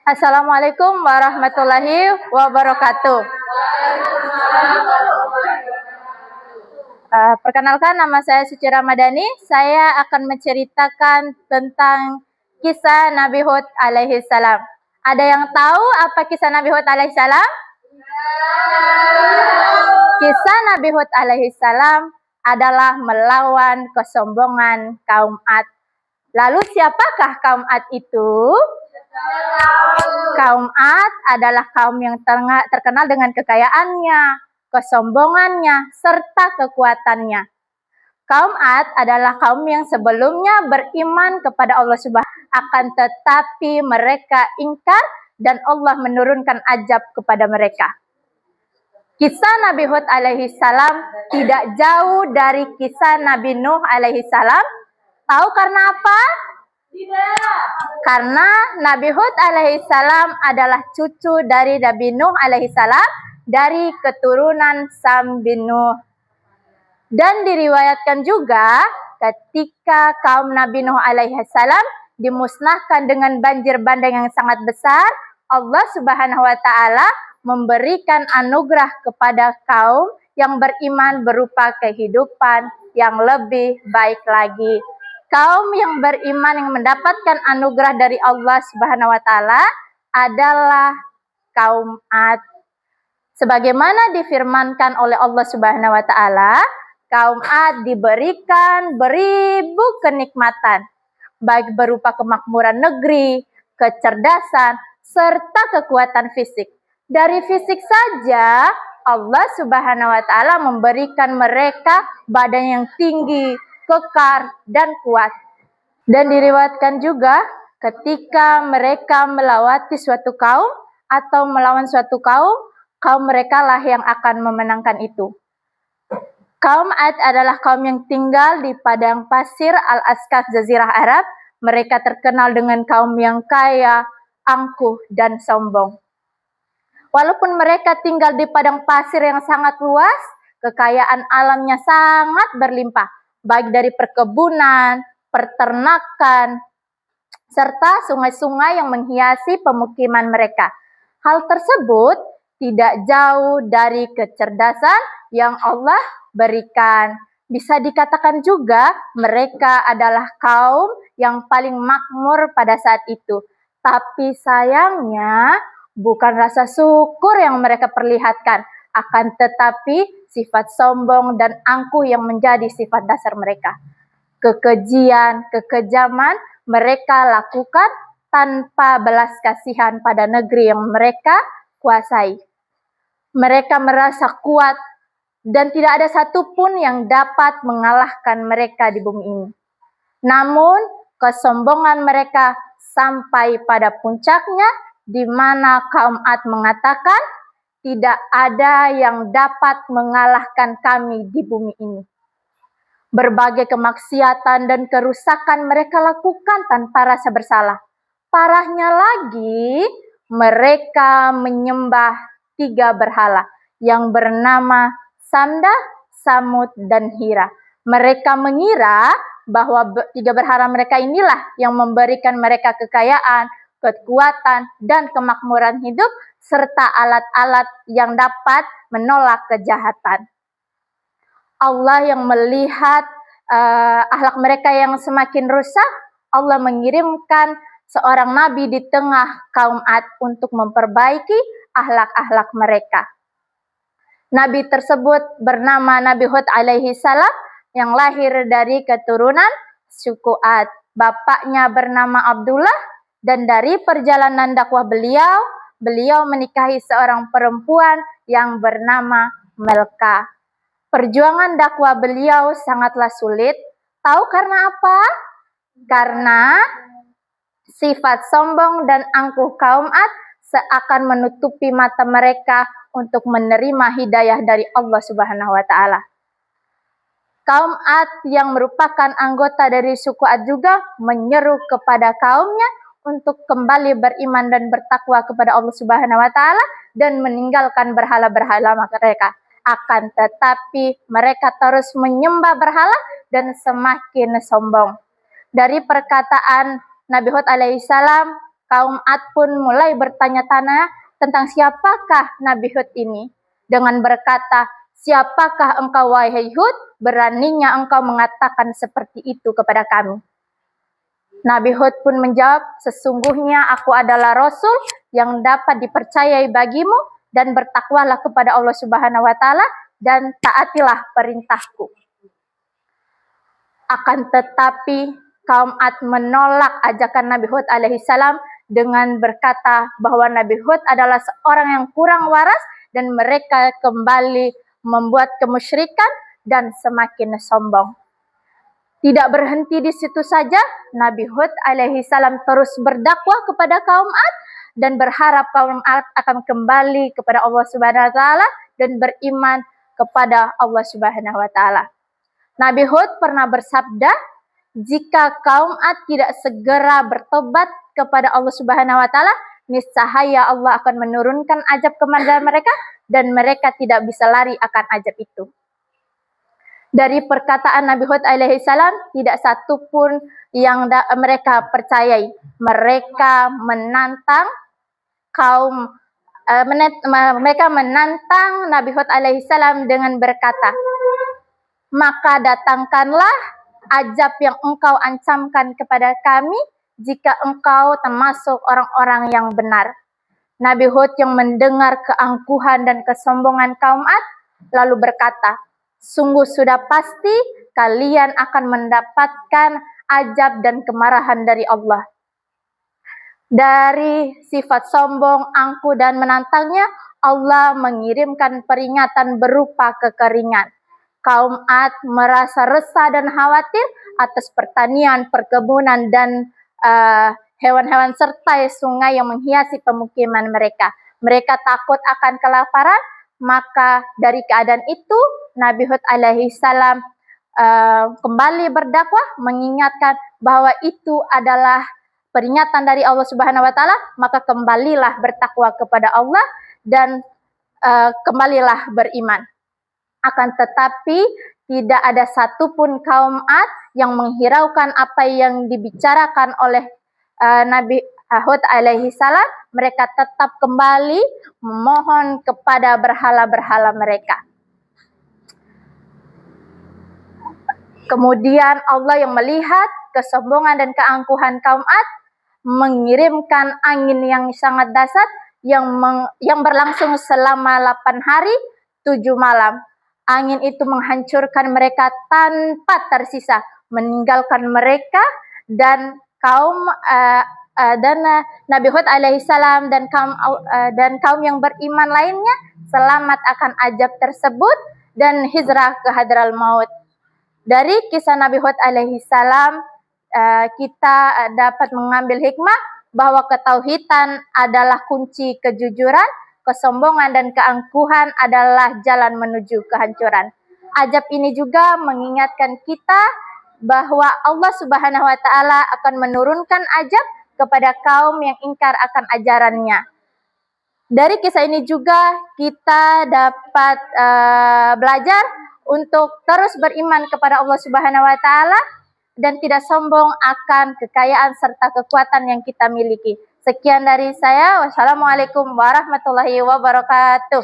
Assalamualaikum warahmatullahi wabarakatuh. Perkenalkan, nama saya Suci Ramadhani. Saya akan menceritakan tentang kisah Nabi Hud alaihi salam. Ada yang tahu apa kisah Nabi Hud alaihi salam? Kisah Nabi Hud alaihi salam adalah melawan kesombongan kaum Ad. Lalu siapakah kaum Ad itu? Kaum Ad adalah kaum yang terkenal dengan kekayaannya, kesombongannya, serta kekuatannya. Kaum Ad adalah kaum yang sebelumnya beriman kepada Allah Subhanahu, akan tetapi mereka ingkar dan Allah menurunkan azab kepada mereka. Kisah Nabi Hud alaihi salam tidak jauh dari kisah Nabi Nuh alaihi salam. Tahu karena apa? Tidak. Karena Nabi Hud alaihi salam adalah cucu dari Nabi Nuh alaihi salam dari keturunan Sam bin Nuh. Dan diriwayatkan juga ketika kaum Nabi Nuh alaihi salam dimusnahkan dengan banjir bandang yang sangat besar, Allah Subhanahu wa taala memberikan anugerah kepada kaum yang beriman berupa kehidupan yang lebih baik lagi. Kaum yang beriman yang mendapatkan anugerah dari Allah Subhanahu wa taala adalah kaum Ad. Sebagaimana difirmankan oleh Allah Subhanahu wa taala, kaum Ad diberikan beribu kenikmatan, baik berupa kemakmuran negeri, kecerdasan, serta kekuatan fisik. Dari fisik saja, Allah Subhanahu wa taala memberikan mereka badan yang tinggi, kekar, dan kuat. Dan diriwayatkan juga ketika mereka melewati suatu kaum atau melawan suatu kaum mereka lah yang akan memenangkan itu. Kaum Ad adalah kaum yang tinggal di padang pasir Al-Askaf Jazirah Arab. Mereka terkenal dengan kaum yang kaya, angkuh, dan sombong. Walaupun mereka tinggal di padang pasir yang sangat luas, kekayaan alamnya sangat berlimpah, baik dari perkebunan, peternakan, serta sungai-sungai yang menghiasi pemukiman mereka. Hal tersebut tidak jauh dari kecerdasan yang Allah berikan. Bisa dikatakan juga mereka adalah kaum yang paling makmur pada saat itu. Tapi sayangnya bukan rasa syukur yang mereka perlihatkan, akan tetapi sifat sombong dan angkuh yang menjadi sifat dasar mereka. Kekejian, kekejaman mereka lakukan tanpa belas kasihan pada negeri yang mereka kuasai. Mereka merasa kuat dan tidak ada satupun yang dapat mengalahkan mereka di bumi ini. Namun, kesombongan mereka sampai pada puncaknya, di mana kaum Ad mengatakan, tidak ada yang dapat mengalahkan kami di bumi ini. Berbagai kemaksiatan dan kerusakan mereka lakukan tanpa rasa bersalah. Parahnya lagi, mereka menyembah 3 berhala yang bernama Samda, Samud, dan Hira. Mereka mengira bahwa 3 berhala mereka inilah yang memberikan mereka kekayaan, kekuatan, dan kemakmuran hidup, serta alat-alat yang dapat menolak kejahatan. Allah yang melihat akhlak mereka yang semakin rusak, Allah mengirimkan seorang nabi di tengah kaum Ad untuk memperbaiki akhlak-akhlak mereka. Nabi tersebut bernama Nabi Hud alaihi salam yang lahir dari keturunan suku Ad. Bapaknya bernama Abdullah, dan dari perjalanan dakwah beliau menikahi seorang perempuan yang bernama Melka. Perjuangan dakwah beliau sangatlah sulit. Tahu karena apa? Karena sifat sombong dan angkuh kaum Ad seakan menutupi mata mereka untuk menerima hidayah dari Allah Subhanahu wa taala. Kaum Ad yang merupakan anggota dari suku Ad juga menyeru kepada kaumnya untuk kembali beriman dan bertakwa kepada Allah Subhanahu wa taala dan meninggalkan berhala-berhala mereka. Akan tetapi mereka terus menyembah berhala dan semakin sombong. Dari perkataan Nabi Hud alaihissalam, Kaum Ad pun mulai bertanya-tanya tentang siapakah Nabi Hud ini. Dengan berkata, "Siapakah engkau wahai Hud? Beraninya engkau mengatakan seperti itu kepada kami." Nabi Hud pun menjawab, "Sesungguhnya aku adalah Rasul yang dapat dipercayai bagimu, dan bertakwalah kepada Allah Subhanahu wa Ta'ala dan taatilah perintahku." Akan tetapi kaum Ad menolak ajakan Nabi Hud alaihissalam dengan berkata bahwa Nabi Hud adalah seorang yang kurang waras dan mereka kembali membuat kemusyrikan dan semakin sombong. Tidak berhenti di situ saja, Nabi Hud alaihissalam terus berdakwah kepada kaum Ad dan berharap kaum Ad akan kembali kepada Allah Subhanahu wa Ta'ala dan beriman kepada Allah Subhanahu wa Ta'ala. Nabi Hud pernah bersabda, "Jika kaum Ad tidak segera bertobat kepada Allah Subhanahu wa Ta'ala, niscaya Allah akan menurunkan azab kepada mereka dan mereka tidak bisa lari akan azab itu." Dari perkataan Nabi Hud alaihissalam tidak satu pun yang mereka percayai. Mereka menantang mereka menantang Nabi Hud alaihissalam dengan berkata, "Maka datangkanlah azab yang engkau ancamkan kepada kami jika engkau termasuk orang-orang yang benar." Nabi Hud yang mendengar keangkuhan dan kesombongan kaum Ad lalu berkata, "Sungguh sudah pasti kalian akan mendapatkan azab dan kemarahan dari Allah." Dari sifat sombong, angkuh, dan menantangnya, Allah mengirimkan peringatan berupa kekeringan. Kaum Ad merasa resah dan khawatir atas pertanian, perkebunan, dan hewan-hewan serta sungai yang menghiasi pemukiman mereka. Mereka takut akan kelaparan, maka dari keadaan itu Nabi Hud alaihissalam kembali berdakwah mengingatkan bahwa itu adalah peringatan dari Allah Subhanahu wa Ta'ala, maka kembalilah bertakwa kepada Allah dan kembalilah beriman. Akan tetapi tidak ada satupun kaum Ad yang menghiraukan apa yang dibicarakan oleh Nabi Hud alaihissalam. Mereka tetap kembali memohon kepada berhala-berhala mereka. Kemudian Allah yang melihat kesombongan dan keangkuhan kaum Ad mengirimkan angin yang sangat dahsyat yang berlangsung selama 8 hari 7 malam. Angin itu menghancurkan mereka tanpa tersisa, meninggalkan mereka dan Nabi Hud alaihissalam dan kaum yang beriman lainnya selamat akan azab tersebut dan hijrah ke Hadral Maut. Dari kisah Nabi Hud alaihissalam kita dapat mengambil hikmah bahwa ketauhidan adalah kunci kejujuran, kesombongan dan keangkuhan adalah jalan menuju kehancuran. Azab ini juga mengingatkan kita bahwa Allah Subhanahu wa Ta'ala akan menurunkan azab kepada kaum yang ingkar akan ajarannya. Dari kisah ini juga kita dapat belajar untuk terus beriman kepada Allah Subhanahu wa Ta'ala dan tidak sombong akan kekayaan serta kekuatan yang kita miliki. Sekian dari saya. Wassalamualaikum warahmatullahi wabarakatuh.